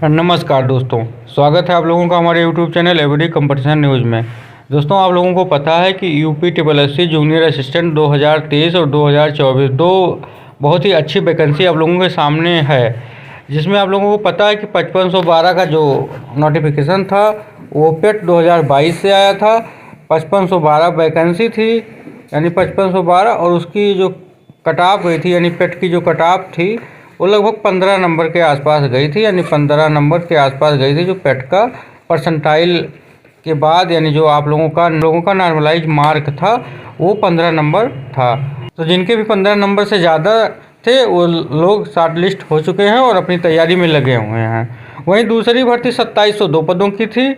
नमस्कार दोस्तों, स्वागत है आप लोगों का हमारे YouTube channel every competition news में। दोस्तों, आप लोगों को पता है कि यूपी SSC जूनियर असिस्टेंट 2023 और 2024 दो बहुत ही अच्छी वैकेंसी आप लोगों के सामने है, जिसमें आप लोगों को पता है कि 5512 का जो नोटिफिकेशन था वो पेट 2022 से आया था। 5512 वैकेंसी थी, यानी 5512, और उसकी जो कट ऑफ गई थी, यानी पेट की जो कट ऑफ थी वो लगभग 15 नंबर के आसपास गई थी, यानी 15 नंबर के आसपास गई थी, जो पेट का परसेंटाइल के बाद, यानी जो आप लोगों का नॉर्मलाइज मार्क था वो 15 नंबर था। तो जिनके भी 15 नंबर से ज़्यादा थे वो लोग शॉर्ट लिस्ट हो चुके हैं और अपनी तैयारी में लगे हुए हैं। वहीं दूसरी भर्ती 2702 पदों की थी।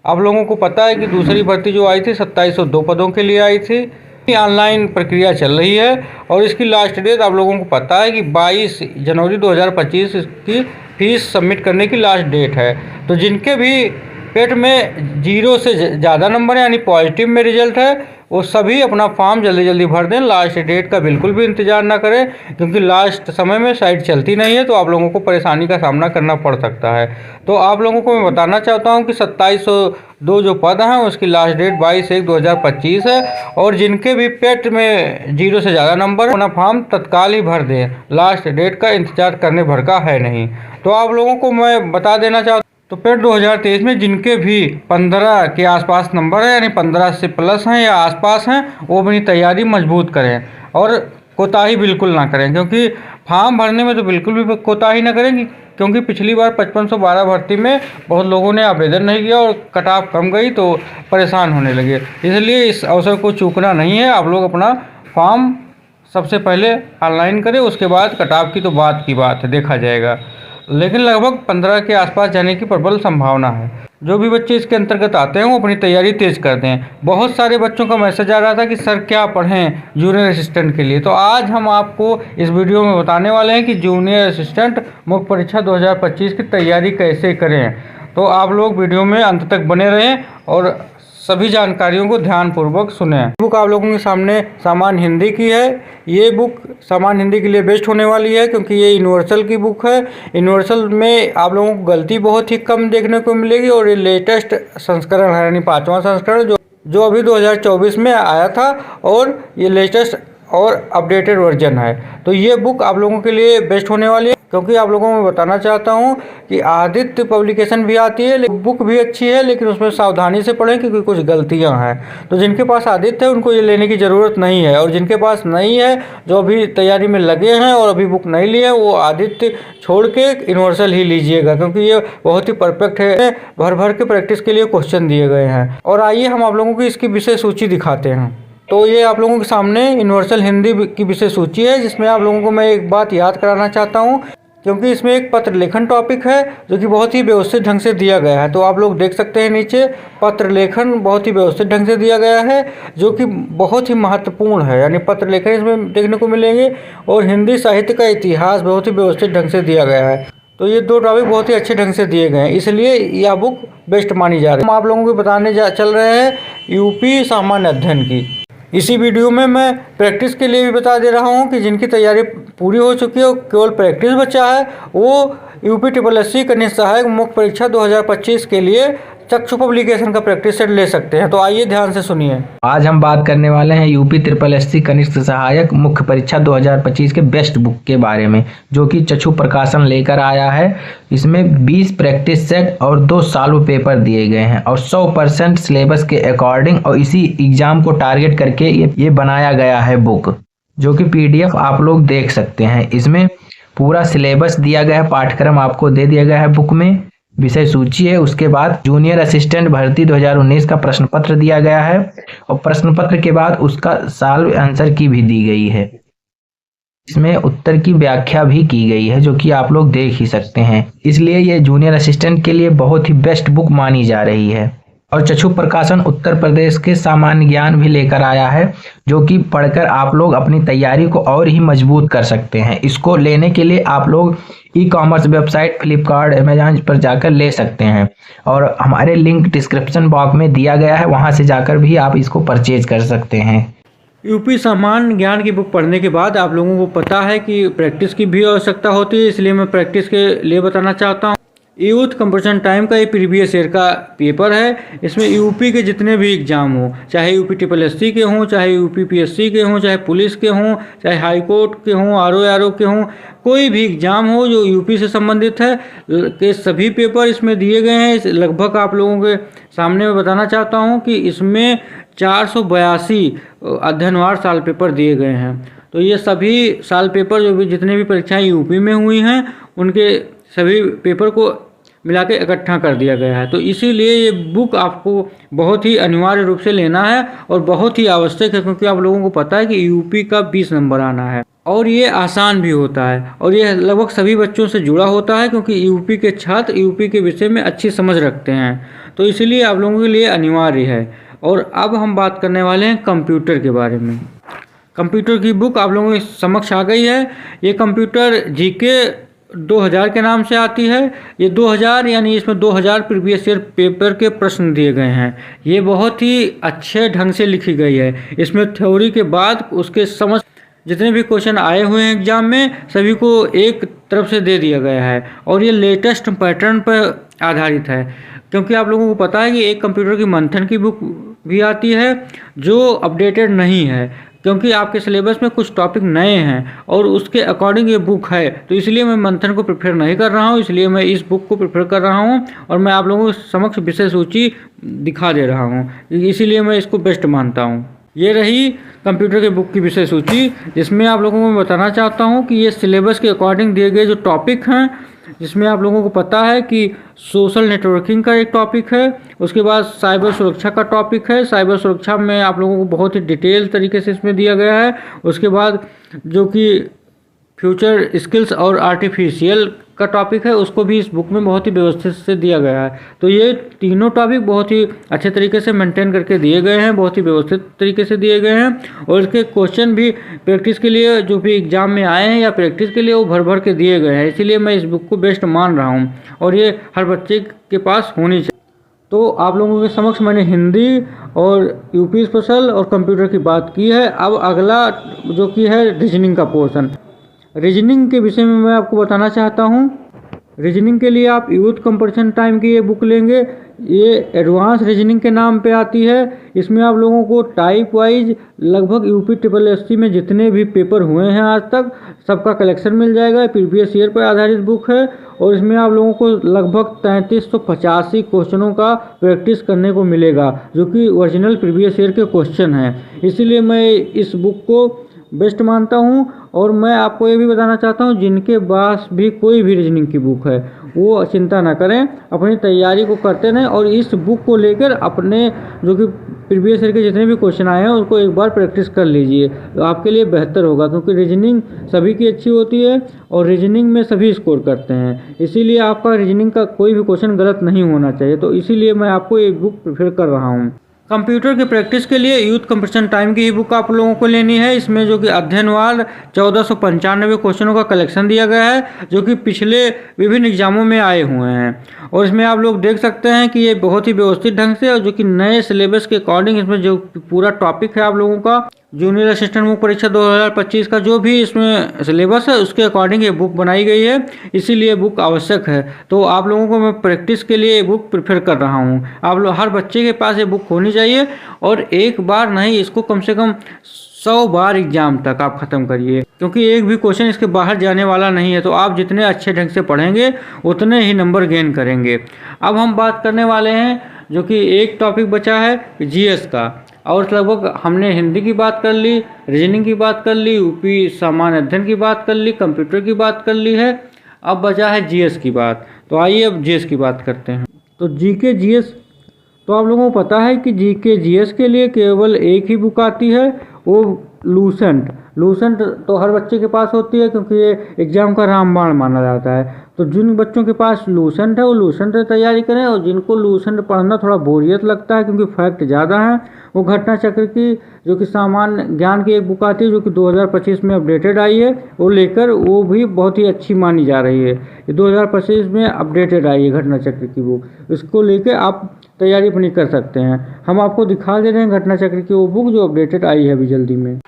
आप लोगों को पता है कि दूसरी भर्ती जो आई थी 2702 पदों के लिए आई थी। ऑनलाइन प्रक्रिया चल रही है और इसकी लास्ट डेट आप लोगों को पता है कि 22 जनवरी 2025 की फीस सबमिट करने की लास्ट डेट है। तो जिनके भी पेट में 0 से ज़्यादा नंबर है, यानी पॉजिटिव में रिजल्ट है, वो सभी अपना फॉर्म जल्दी जल्दी भर दें। लास्ट डेट का बिल्कुल भी इंतज़ार ना करें, क्योंकि लास्ट समय में साइट चलती नहीं है, तो आप लोगों को परेशानी का सामना करना पड़ सकता है। तो आप लोगों को मैं बताना चाहता हूं कि 2702 जो पद हैं उसकी लास्ट डेट 22/1/2025 है, और जिनके भी पेट में 0 से ज़्यादा नंबर है अपना फॉर्म तत्काल ही भर दें। लास्ट डेट का इंतजार करने भर का है नहीं। तो आप लोगों को मैं बता देना चाहता हूँ, तो पेट 2023 में जिनके भी 15 के आसपास नंबर है, यानी 15 से प्लस हैं या आसपास हैं, वो अपनी तैयारी मजबूत करें और कोताही बिल्कुल ना करें, क्योंकि फॉर्म भरने में तो बिल्कुल भी कोताही ना करें, क्योंकि पिछली बार 5512 भर्ती में बहुत लोगों ने आवेदन नहीं किया और कट ऑफ कम गई तो परेशान होने लगे। इसलिए इस अवसर को चूकना नहीं है। आप लोग अपना फॉर्म सबसे पहले ऑनलाइन करें, उसके बाद कट ऑफ की तो बात की बात है, देखा जाएगा, लेकिन लगभग 15 के आसपास जाने की प्रबल संभावना है। जो भी बच्चे इसके अंतर्गत आते हैं वो अपनी तैयारी तेज कर दें। बहुत सारे बच्चों का मैसेज आ रहा था कि सर क्या पढ़ें जूनियर असिस्टेंट के लिए, तो आज हम आपको इस वीडियो में बताने वाले हैं कि जूनियर असिस्टेंट मुख्य परीक्षा 2025 की तैयारी कैसे करें। तो आप लोग वीडियो में अंत तक बने रहें और सभी जानकारियों को ध्यानपूर्वक सुनें। बुक आप लोगों के सामने सामान्य हिंदी की है। ये बुक सामान्य हिंदी के लिए बेस्ट होने वाली है, क्योंकि ये यूनिवर्सल की बुक है। यूनिवर्सल में आप लोगों को गलती बहुत ही कम देखने को मिलेगी, और ये लेटेस्ट संस्करण है, यानी 5वां संस्करण जो अभी 2024 में आया था, और ये लेटेस्ट और अपडेटेड वर्जन है। तो ये बुक आप लोगों के लिए बेस्ट होने वाली है, क्योंकि आप लोगों को बताना चाहता हूँ कि आदित्य पब्लिकेशन भी आती है, बुक भी अच्छी है, लेकिन उसमें सावधानी से पढ़ें क्योंकि कुछ गलतियाँ हैं। तो जिनके पास आदित्य है उनको ये लेने की ज़रूरत नहीं है, और जिनके पास नहीं है, जो अभी तैयारी में लगे हैं और अभी बुक नहीं लिए हैं, वो आदित्य छोड़ के यूनिवर्सल ही लीजिएगा, क्योंकि ये बहुत ही परफेक्ट है। भर भर के प्रैक्टिस के लिए क्वेश्चन दिए गए हैं। और आइए हम आप लोगों की इसकी विषय सूची दिखाते हैं। तो ये आप लोगों के सामने यूनिवर्सल हिंदी की विषय सूची है, जिसमें आप लोगों को मैं एक बात याद कराना चाहता हूँ, क्योंकि इसमें एक पत्र लेखन टॉपिक है जो कि बहुत ही व्यवस्थित ढंग से दिया गया है। तो आप लोग देख सकते हैं नीचे पत्र लेखन बहुत ही व्यवस्थित ढंग से दिया गया है, जो कि बहुत ही महत्वपूर्ण है, यानी पत्र लेखन इसमें देखने को मिलेंगे, और हिंदी साहित्य का इतिहास बहुत ही व्यवस्थित ढंग से दिया गया है। तो ये दो टॉपिक बहुत ही अच्छे ढंग से दिए गए हैं, इसलिए यह बुक बेस्ट मानी जा रही है। हम आप लोगों को बताने चल रहे हैं यूपी सामान्य अध्ययन की। इसी वीडियो में मैं प्रैक्टिस के लिए भी बता दे रहा हूं कि जिनकी तैयारी पूरी हो चुकी है, केवल प्रैक्टिस बचा है, वो यूपी SSC कनिष्ठ सहायक मुख्य परीक्षा 2025 के लिए चक्षु पब्लिकेशन का प्रैक्टिस सेट ले सकते हैं। तो आइए ध्यान से सुनिए। आज हम बात करने वाले हैं यूपी SSC कनिष्ठ सहायक मुख्य परीक्षा 2025 के बेस्ट बुक के बारे में, जो कि चक्षु प्रकाशन लेकर आया है। इसमें 20 प्रैक्टिस सेट और 2 सॉल्व पेपर दिए गए हैं, और 100% सिलेबस के अकॉर्डिंग और इसी एग्जाम को टारगेट करके ये बनाया गया है बुक, जो कि PDF आप लोग देख सकते हैं। इसमें पूरा सिलेबस दिया गया है, पाठ्यक्रम आपको दे दिया गया है बुक में, विषय सूची है, उसके बाद जूनियर असिस्टेंट भर्ती 2019 का प्रश्न पत्र दिया गया है, और प्रश्न पत्र के बाद उसका सॉल्व आंसर की भी दी गई है। इसमें उत्तर की व्याख्या भी की गई है, जो कि आप लोग देख ही सकते हैं। इसलिए ये जूनियर असिस्टेंट के लिए बहुत ही बेस्ट बुक मानी जा रही है। और चक्षु प्रकाशन उत्तर प्रदेश के सामान्य ज्ञान भी लेकर आया है, जो कि पढ़कर आप लोग अपनी तैयारी को और ही मजबूत कर सकते हैं। इसको लेने के लिए आप लोग ई-कॉमर्स वेबसाइट फ्लिपकार्ट, अमेजॉन पर जाकर ले सकते हैं, और हमारे लिंक डिस्क्रिप्शन बॉक्स में दिया गया है, वहां से जाकर भी आप इसको परचेज कर सकते हैं। यूपी सामान्य ज्ञान की बुक पढ़ने के बाद आप लोगों को पता है कि प्रैक्टिस की भी आवश्यकता होती है, इसलिए मैं प्रैक्टिस के लिए बताना चाहता हूँ। यूथ कंपटीशन टाइम का ये प्रीवियस ईयर का पेपर है। इसमें यूपी के जितने भी एग्ज़ाम हो, चाहे यूपी SSS के हों, चाहे यूपी PSC के हों, चाहे पुलिस के हों, चाहे हाई कोर्ट के हों, RO के हों, कोई भी एग्ज़ाम हो जो यूपी से संबंधित है के सभी पेपर इसमें दिए गए हैं। लगभग आप लोगों के सामने मैं बताना चाहता हूँ कि इसमें 482 अध्ययनवार साल पेपर दिए गए हैं। तो ये सभी साल पेपर जो भी जितने भी परीक्षाएं यूपी में हुई हैं उनके सभी पेपर को मिला के इकट्ठा कर दिया गया है। तो इसीलिए ये बुक आपको बहुत ही अनिवार्य रूप से लेना है और बहुत ही आवश्यक है, क्योंकि आप लोगों को पता है कि यूपी का 20 नंबर आना है और ये आसान भी होता है और ये लगभग सभी बच्चों से जुड़ा होता है, क्योंकि यूपी के छात्र यूपी के विषय में अच्छी समझ रखते हैं। तो इसीलिए आप लोगों के लिए अनिवार्य है। और अब हम बात करने वाले हैं कंप्यूटर के बारे में। कंप्यूटर की बुक आप लोगों के समक्ष आ गई है। ये कंप्यूटर GK 2000 के नाम से आती है। ये 2000 यानी इसमें 2000 प्रीवियस ईयर पेपर के प्रश्न दिए गए हैं। ये बहुत ही अच्छे ढंग से लिखी गई है। इसमें थ्योरी के बाद उसके समझ जितने भी क्वेश्चन आए हुए हैं एग्जाम में सभी को एक तरफ से दे दिया गया है और ये लेटेस्ट पैटर्न पर आधारित है, क्योंकि आप लोगों को पता है कि एक कंप्यूटर की मंथन की बुक भी आती है जो अपडेटेड नहीं है, क्योंकि आपके सिलेबस में कुछ टॉपिक नए हैं और उसके अकॉर्डिंग ये बुक है। तो इसलिए मैं मंथन को प्रेफर नहीं कर रहा हूँ, इसलिए मैं इस बुक को प्रेफर कर रहा हूँ और मैं आप लोगों के समक्ष विषय सूची दिखा दे रहा हूँ, इसीलिए मैं इसको बेस्ट मानता हूँ। ये रही कंप्यूटर के बुक की विषय सूची, जिसमें आप लोगों को मैं बताना चाहता हूँ कि ये सिलेबस के अकॉर्डिंग दिए गए जो टॉपिक हैं, जिसमें आप लोगों को पता है कि सोशल नेटवर्किंग का एक टॉपिक है, उसके बाद साइबर सुरक्षा का टॉपिक है। साइबर सुरक्षा में आप लोगों को बहुत ही डिटेल तरीके से इसमें दिया गया है। उसके बाद जो कि फ्यूचर स्किल्स और आर्टिफिशियल का टॉपिक है, उसको भी इस बुक में बहुत ही व्यवस्थित से दिया गया है। तो ये तीनों टॉपिक बहुत ही अच्छे तरीके से मेंटेन करके दिए गए हैं, बहुत ही व्यवस्थित तरीके से दिए गए हैं और इसके क्वेश्चन भी प्रैक्टिस के लिए जो भी एग्जाम में आए हैं या प्रैक्टिस के लिए वो भर भर के दिए गए हैं। इसीलिए मैं इस बुक को बेस्ट मान रहा हूँ और ये हर बच्चे के पास होनी चाहिए। तो आप लोगों के समक्ष मैंने हिंदी और यूपी स्पेशल और कंप्यूटर की बात की है। अब अगला जो कि है रीजनिंग का पोर्शन। रीजनिंग के विषय में मैं आपको बताना चाहता हूँ। रीजनिंग के लिए आप यूथ कंपटीशन टाइम की ये बुक लेंगे। ये एडवांस रीजनिंग के नाम पे आती है। इसमें आप लोगों को टाइप वाइज लगभग यूपी SSS में जितने भी पेपर हुए हैं आज तक सबका कलेक्शन मिल जाएगा। प्रीवियस ईयर पर आधारित बुक है और इसमें आप लोगों को लगभग 3385 क्वेश्चनों का प्रैक्टिस करने को मिलेगा, जो कि ओरिजिनल प्रीवियस ईयर के क्वेश्चन हैं। इसीलिए मैं इस बुक को बेस्ट मानता हूँ और मैं आपको ये भी बताना चाहता हूँ जिनके पास भी कोई भी रीजनिंग की बुक है वो चिंता ना करें, अपनी तैयारी को करते रहें और इस बुक को लेकर अपने जो कि प्रीवियस ईयर के जितने भी क्वेश्चन आए हैं उसको एक बार प्रैक्टिस कर लीजिए, तो आपके लिए बेहतर होगा। क्योंकि रीजनिंग सभी की अच्छी होती है और रीजनिंग में सभी स्कोर करते हैं, इसीलिए आपका रीजनिंग का कोई भी क्वेश्चन गलत नहीं होना चाहिए। तो इसीलिए मैं आपको ये बुक प्रेफर कर रहा हूँ। कंप्यूटर की प्रैक्टिस के लिए यूथ कंपटीशन टाइम की ही बुक आप लोगों को लेनी है। इसमें जो कि अध्ययनवार 1495 क्वेश्चनों का कलेक्शन दिया गया है, जो कि पिछले विभिन्न एग्जामों में आए हुए हैं और इसमें आप लोग देख सकते हैं कि ये बहुत ही व्यवस्थित ढंग से और जो कि नए सिलेबस के अकॉर्डिंग इसमें जो पूरा टॉपिक है आप लोगों का जूनियर असिस्टेंट मुख्य परीक्षा 2025 का जो भी इसमें सिलेबस है उसके अकॉर्डिंग ये बुक बनाई गई है, इसीलिए बुक आवश्यक है। तो आप लोगों को मैं प्रैक्टिस के लिए ये बुक प्रेफर कर रहा हूँ। आप लोग हर बच्चे के पास ये बुक होनी चाहिए और एक बार नहीं, इसको कम से कम 100 बार एग्जाम तक आप ख़त्म करिए, क्योंकि एक भी क्वेश्चन इसके बाहर जाने वाला नहीं है। तो आप जितने अच्छे ढंग से पढ़ेंगे उतने ही नंबर गेन करेंगे। अब हम बात करने वाले हैं जो कि एक टॉपिक बचा है GS का, और लगभग हमने हिंदी की बात कर ली, रीजनिंग की बात कर ली, यूपी सामान्य अध्ययन की बात कर ली, कंप्यूटर की बात कर ली है। अब बचा है GS की बात। तो आइए अब GS की बात करते हैं। तो GK GS, तो आप लोगों को पता है कि GK GS के लिए केवल एक ही बुक आती है, वो लूसेंट तो हर बच्चे के पास होती है, क्योंकि ये एग्जाम का रामबाण माना जाता है। तो जिन बच्चों के पास लूसेंट है वो लूसेंट से तैयारी करें, और जिनको लूसेंट पढ़ना थोड़ा बोरियत लगता है क्योंकि फैक्ट ज़्यादा है, वो घटना चक्र की जो कि सामान्य ज्ञान की एक बुक आती है जो कि 2025 में अपडेटेड आई है, वो लेकर वो भी बहुत ही अच्छी मानी जा रही है। ये 2025 में अपडेटेड आई है घटना चक्र की बुक, इसको लेकर आप तैयारी अपनी कर सकते हैं। हम आपको दिखा दे रहे हैं घटना चक्र की वो बुक जो अपडेटेड आई है अभी जल्दी में।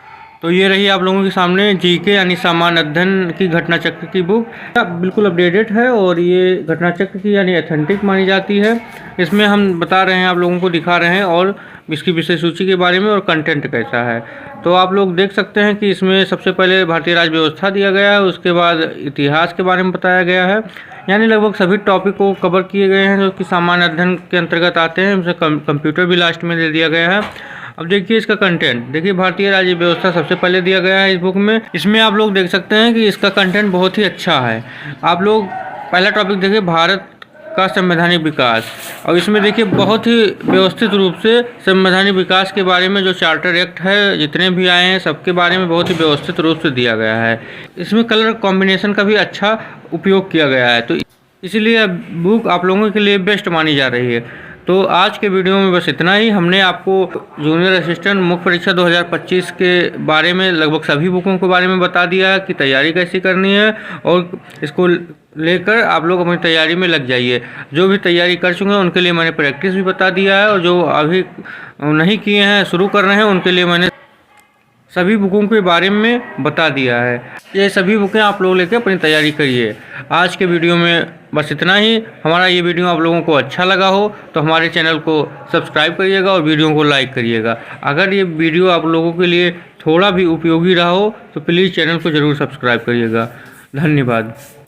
तो ये रही आप लोगों के सामने जीके यानी सामान्य अध्ययन की घटना चक्र की बुक। बिल्कुल अपडेटेड है और ये घटना चक्र की यानी ऑथेंटिक मानी जाती है। इसमें हम बता रहे हैं, आप लोगों को दिखा रहे हैं और इसकी विषय सूची के बारे में और कंटेंट कैसा है। तो आप लोग देख सकते हैं कि इसमें सबसे पहले भारतीय राज्य व्यवस्था दिया गया है, उसके बाद इतिहास के बारे में बताया गया है, यानी लगभग सभी टॉपिक को कवर किए गए हैं जो कि सामान्य अध्ययन के अंतर्गत आते हैं। इनसे कंप्यूटर भी लास्ट में दे दिया गया है। अब देखिए इसका कंटेंट, देखिए भारतीय राज्य व्यवस्था सबसे पहले दिया गया है इस बुक में। इसमें आप लोग देख सकते हैं कि इसका कंटेंट बहुत ही अच्छा है। आप लोग पहला टॉपिक देखिए, भारत का संवैधानिक विकास, और इसमें देखिए बहुत ही व्यवस्थित रूप से संवैधानिक विकास के बारे में जो चार्टर एक्ट है जितने भी आए हैं सबके बारे में बहुत ही व्यवस्थित रूप से दिया गया है। इसमें कलर कॉम्बिनेशन का भी अच्छा उपयोग किया गया है, तो इसलिए बुक आप लोगों के लिए बेस्ट मानी जा रही है। तो आज के वीडियो में बस इतना ही। हमने आपको जूनियर असिस्टेंट मुख्य परीक्षा 2025 के बारे में लगभग सभी बुकों के बारे में बता दिया है कि तैयारी कैसी करनी है, और इसको लेकर आप लोग अपनी तैयारी में लग जाइए। जो भी तैयारी कर चुके हैं उनके लिए मैंने प्रैक्टिस भी बता दिया है, और जो अभी नहीं किए हैं, शुरू कर रहे हैं, उनके लिए मैंने सभी बुकों के बारे में बता दिया है। ये सभी बुकें आप लोग लेकर अपनी तैयारी करिए। आज के वीडियो में बस इतना ही। हमारा ये वीडियो आप लोगों को अच्छा लगा हो तो हमारे चैनल को सब्सक्राइब करिएगा और वीडियो को लाइक करिएगा। अगर ये वीडियो आप लोगों के लिए थोड़ा भी उपयोगी रहा हो तो प्लीज़ चैनल को ज़रूर सब्सक्राइब करिएगा। धन्यवाद।